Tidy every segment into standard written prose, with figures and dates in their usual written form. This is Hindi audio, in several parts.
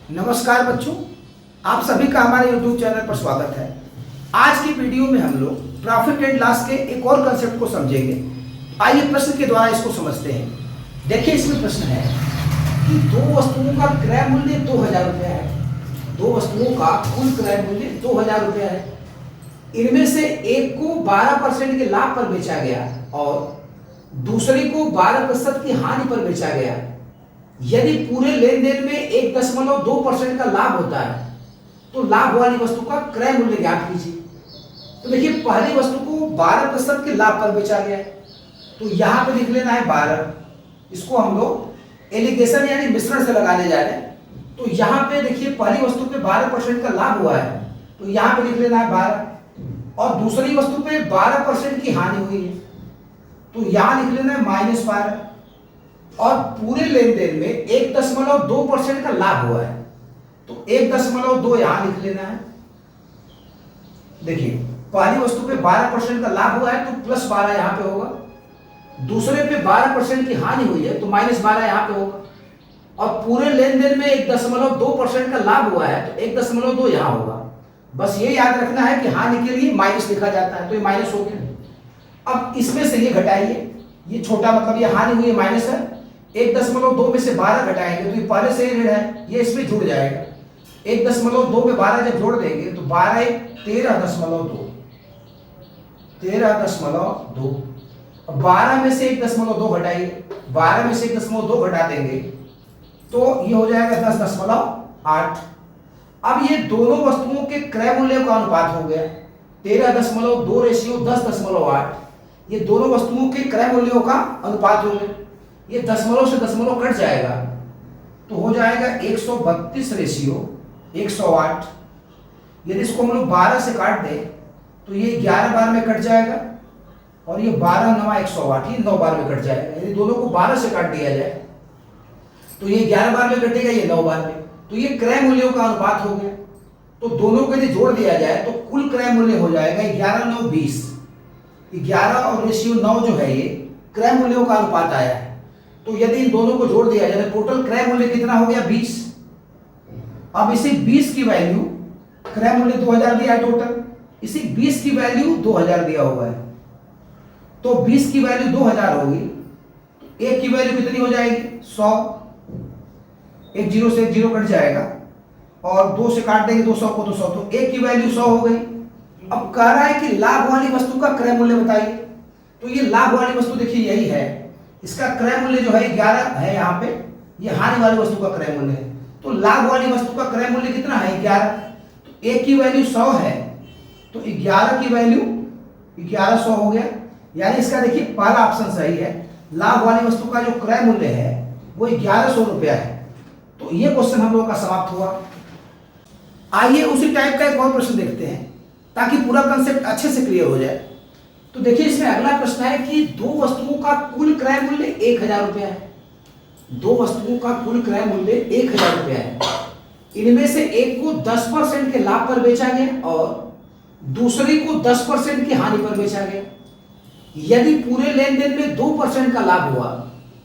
नमस्कार बच्चों, आप सभी का हमारे YouTube चैनल पर स्वागत है। आज की वीडियो में हम लोग प्रॉफिट एंड लॉस के एक और कंसेप्ट को समझेंगे। आइए प्रश्न के द्वारा इसको समझते हैं। देखिए, इसमें प्रश्न है कि दो वस्तुओं का क्रय मूल्य 2000 रुपया है। दो वस्तुओं का कुल क्रय मूल्य 2000 रुपया है। इनमें से एक को 12% के लाभ पर बेचा गया और दूसरे को 12% की हानि पर बेचा गया। यदि पूरे लेन देन में 1.2% का लाभ होता है तो लाभ वाली वस्तु का क्रय मूल्य ज्ञात कीजिए। तो देखिए, पहली वस्तु को 12% के लाभ पर बेचा गया है, तो यहां पे लिख लेना है 12। इसको हम लोग एलिगेशन यानी मिश्रण से लगाने जा रहे हैं। तो यहां पे देखिए, पहली वस्तु पे 12% का लाभ हुआ है, तो यहां पे लिख लेना है 12। और दूसरी वस्तु पे 12% की हानि हुई है, तो यहां लिख लेना है -12। और पूरे लेन देन में 1.2% का लाभ हुआ है, तो 1.2 यहां लिख लेना है। देखिए, पहली वस्तु पे 12% का लाभ हुआ है तो +12 यहां पे होगा। दूसरे पे 12% की हानि हुई है तो -12 यहां पे होगा। और पूरे लेन देन में 1.2% का लाभ हुआ है तो 1.2 यहां होगा। बस ये याद रखना है कि हानि के लिए माइनस लिखा जाता है, तो ये माइनस हो गया। अब इसमें से ये घटाइए, ये छोटा मतलब ये हानि हुई है माइनस है। 1.2 में से 12 घटाएंगे तो ये पहले से ही ऋण है, ये इसमें जुड़ जाएगा। 1.2 में 12 जब जोड़ देंगे तो 12 13.2 13.2। 12 में से 1.2 घटाइए, 12 में से 1.2 घटा देंगे तो ये हो जाएगा 10.8। अब ये दोनों वस्तुओं के क्रय मूल्य का अनुपात हो गया 13.2:10.8। ये दोनों वस्तुओं के क्रय मूल्यों का अनुपात हो गया। ये दशमलव से दशमलव कट जाएगा तो हो जाएगा 132:108। यदि इसको हम लोग 12 से काट दें तो ये 11 बार में कट जाएगा और ये 12 9 108, ये 9 बार में कट जाएगा। यदि दोनों को 12 से काट दिया जाए तो ये 11 बार में कटेगा, ये 9 बार में, तो ये क्रय मूल्यों का अनुपात हो गया। तो दोनों को यदि जोड़ दिया जाए तो कुल क्रय मूल्य हो जाएगा 11 9 20। 11 और रेशियो 9 जो है ये क्रय मूल्यों का अनुपात आया है। तो यदि इन दोनों को जोड़ दिया जाए तो टोटल क्रय मूल्य कितना हो गया 20। अब इसी 20 की वैल्यू, क्रय मूल्य 2000 दिया है टोटल, इसी 20 की वैल्यू 2000 दिया हुआ है, तो 20 की वैल्यू 2000 होगी। तो एक की वैल्यू कितनी हो जाएगी 100। एक जीरो से एक जीरो कट जाएगा और 2 से काट देंगे 200 को तो 100, तो एक की वैल्यू 100 हो गई। अब कह रहा है कि लाभ वाली वस्तु का क्रय मूल्य बताइए। तो ये लाभ वाली वस्तु देखिए यही है, इसका क्रय मूल्य जो है 11 है यहाँ पे, ये हानि वाली वस्तु का क्रय मूल्य है। तो लाभ वाली वस्तु का क्रय मूल्य कितना है 11। तो एक की वैल्यू 100 है तो 11 की वैल्यू 1100 हो गया। यानी इसका देखिए पहला ऑप्शन सही है, लाभ वाली वस्तु का जो क्रय मूल्य है वो 1100 रुपया है। तो ये क्वेश्चन हम लोगों का समाप्त हुआ। आइए उसी टाइप का एक और प्रश्न देखते हैं ताकि पूरा कंसेप्ट अच्छे से क्लियर हो जाए। तो देखिए, इसमें अगला प्रश्न है कि दो वस्तुओं का कुल क्रय मूल्य 1000 रुपया है। दो वस्तुओं का कुल क्रय मूल्य 1000 रुपया है। इनमें से एक को 10% के लाभ पर बेचा गया और दूसरी को 10% की हानि पर बेचा गया। यदि पूरे लेन देन में 2% का लाभ हुआ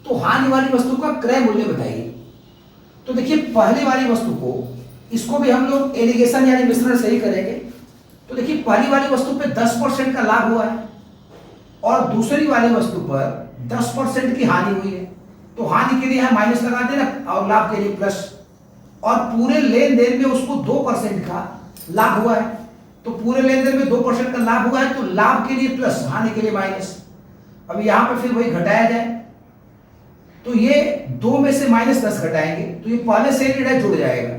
तो हानि वाली वस्तु का क्रय मूल्य बताइए। तो देखिए, पहली वाली वस्तु को, इसको भी हम लोग एलिगेशन यानी मिश्रण से ही करेंगे। तो देखिए, पहली वाली वस्तु पे 10% का लाभ हुआ है और दूसरी वाली वस्तु पर 10% की हानि हुई है, तो हानि के लिए यहां माइनस लगा देना और लाभ के लिए प्लस। और पूरे लेन देन में उसको 2% का लाभ हुआ है, तो पूरे लेन देन में 2% का लाभ हुआ है तो लाभ के लिए प्लस, हानि के लिए माइनस। अब यहां पर फिर वही घटाया जाए तो ये 2 में से -10 घटाएंगे तो ये पहले से ऋण है, जुड़ जाएगा।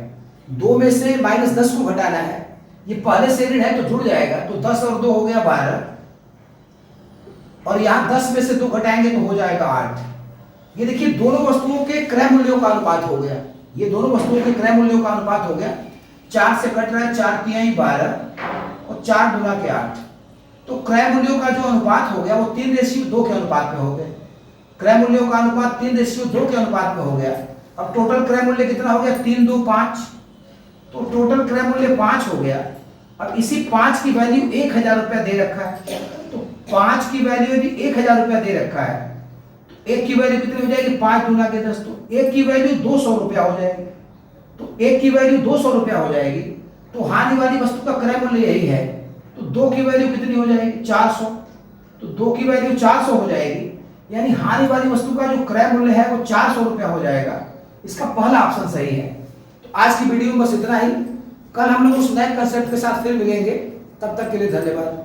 2 में से -10 को घटाना है, ये पहले से ऋण है तो जुड़ जाएगा, तो 10 और 2 हो गया 12। और यहां 10 में से 2 घटाएंगे तो हो जाएगा 8। ये देखिए, दोनों वस्तुओं के क्रय मूल्यों का अनुपात हो गया। ये दोनों वस्तुओं के क्रय मूल्यों का अनुपात हो गया। 4 से कट रहा है, 4 तिहाई 12 और 4 गुना के 8। तो क्रय मूल्यों का जो अनुपात हो गया वो 3:2 के अनुपात में हो गया। क्रय मूल्यों का अनुपात 3:2 के अनुपात में हो गया। अब टोटल क्रय मूल्य कितना हो गया 3 2 5, तो टोटल क्रय मूल्य 5 हो गया। अब इसी 5 की वैल्यू 1000 रुपया दे रखा है, तो 5 की वैल्यू यदि 1000 रुपया दे रखा है तो एक की वैल्यू कितनी हो जाएगी 5 गुना के 10, तो एक की वैल्यू 200 रुपया हो जाएगी। तो एक की वैल्यू 200 रुपया हो जाएगी, तो हानि वाली वस्तु का क्रय मूल्य यही है, तो दो की वैल्यू कितनी हो जाएगी 400, तो दो की वैल्यू 400 हो जाएगी, यानी हानि वाली वस्तु का जो क्रय मूल्य है वो 400 रुपया हो जाएगा। इसका पहला ऑप्शन सही है। तो आज की वीडियो में बस इतना ही। कल हम लोग उस नए कंसेप्ट के साथ फिर मिलेंगे, तब तक के लिए धन्यवाद।